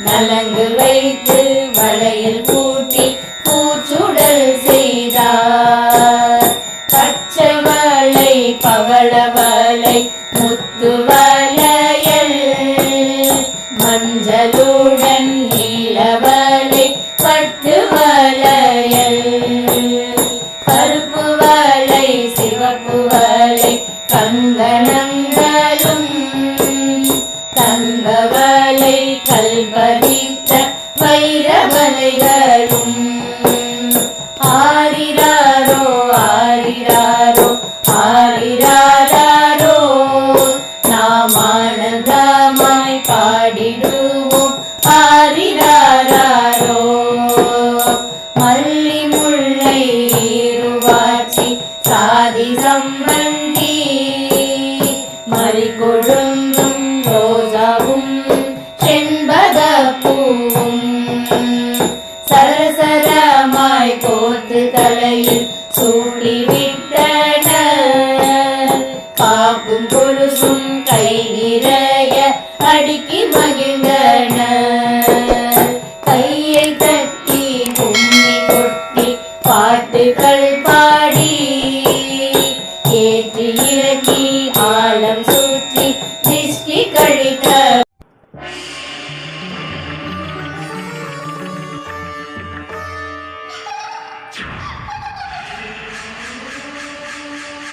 நலங்கு வைத்து வளையல் பூட்டி பூச்சுடல் செய்தார். பச்சவளை பவளவளை முத்து வளையல் மஞ்சளுடன் நீலவளை பட்டு வளையல் கருப்பு வளை சிவப்பு வளை கங்கணங்களும் தங்கவளை கல்பதித்த வைரவளைகளும் ஆரிராரோ ஆரிராரோ ஆரிராரோ நாம் ஆனந்தமாய் பாடிடுவோம் ஆரிராரோ. மல்லி முல்லை இருவாச்சி சாதி சம்பந்தி மறிகொழுந்தும் ரோசாவும் செண்பக பூவும் சரசரமாய் கோத்து தலையில் சூடிவிட்டனர். காப்பும் கொலுசும் கை நிறைய அடுக்கி மகிழ்ந்தனர். கையை தட்டி கும்மி கொட்டி பாட்டுகள் பாடி ஏற்றி இறக்கி ஆலம் சுற்றி திருஷ்டி கழித்த